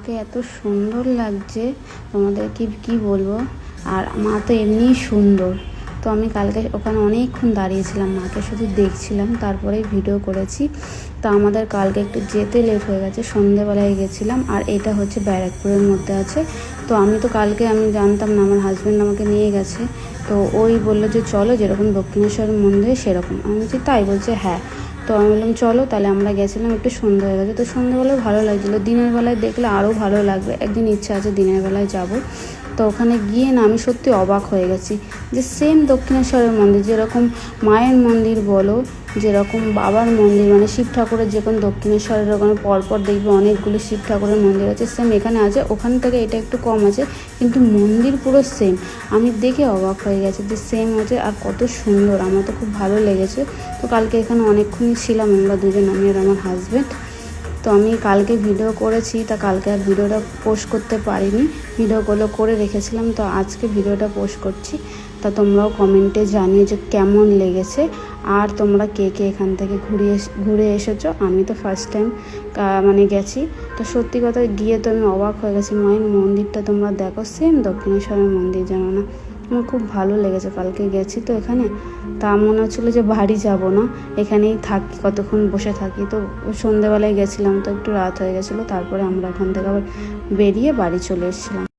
মাকে এত সুন্দর লাগছে, তোমাদের কি বলবো। আর মা তো এমনিই সুন্দর। তো আমি কালকে ওখানে অনেকক্ষণ দাঁড়িয়েছিলাম, মাকে শুধু দেখছিলাম, তারপরেই ভিডিও করেছি। তো আমাদের কালকে একটু যেতে লেট হয়ে গেছে, সন্ধেবেলায় গেছিলাম। আর এটা হচ্ছে ব্যারাকপুরের মধ্যে আছে। তো আমি জানতাম না, আমার হাজব্যান্ড আমাকে নিয়ে গেছে। তো ওই বললো যে চলো, যেরকম দক্ষিণেশ্বর মন্দিরে সেরকম। আমি বলছি তাই? বলছে হ্যাঁ। তো আমি বললাম চলো তাহলে। আমরা গেছিলাম, একটু সন্ধ্যা হয়ে গেছে। তো সন্ধ্যাবেলায় ভালো লাগছিলো, দিনের বেলায় দেখলে আরও ভালো লাগবে। একদিন ইচ্ছা আছে দিনের বেলায় যাব। তো ওখানে গিয়ে না আমি সত্যি অবাক হয়ে গেছি যে সেম দক্ষিণেশ্বরের মন্দির, যেরকম মায়ের মন্দির বলো, যেরকম বাবার মন্দির, মানে শিব ঠাকুরের, যখন দক্ষিণেশ্বরের ওখানে পরপর দেখবে অনেকগুলো শিব ঠাকুরের মন্দির আছে, সেম এখানে আছে। ওখান থেকে এটা একটু কম আছে, কিন্তু মন্দির পুরো সেম। আমি দেখে অবাক হয়ে গেছি যে সেম আছে, আর কত সুন্দর। আমার তো খুব ভালো লেগেছে। তো কালকে এখানে অনেকক্ষণই ছিলাম আমরা দুজন, আমি আর আমার হাজব্যান্ড। তো আমি কালকে ভিডিও করেছি, তা কালকে আর ভিডিওটা পোস্ট করতে পারিনি, ভিডিওগুলো করে রেখেছিলাম। তো আজকে ভিডিওটা পোস্ট করছি। তা তোমরাও কমেন্টে জানিয়ে যে কেমন লেগেছে, আর তোমরা কে কে এখান থেকে ঘুরে এসেছো। আমি তো ফার্স্ট টাইম মানে গেছি। তো সত্যি কথা গিয়ে তো আমি অবাক হয়ে গেছি। মায়ের মন্দিরটা তোমরা দেখো, সেম দক্ষিণেশ্বরের মন্দির, জানো না। আমার খুব ভালো লেগেছে। কালকে গেছি তো এখানে, তা মনে হচ্ছিলো যে বাড়ি যাব না, এখানেই থাকি, কতক্ষণ বসে থাকি। তো সন্ধ্যেবেলায় গেছিলাম, তো একটু রাত হয়ে গেছিলো। তারপরে আমরা ওখান থেকে আবার বেরিয়ে বাড়ি চলে এসেছিলাম।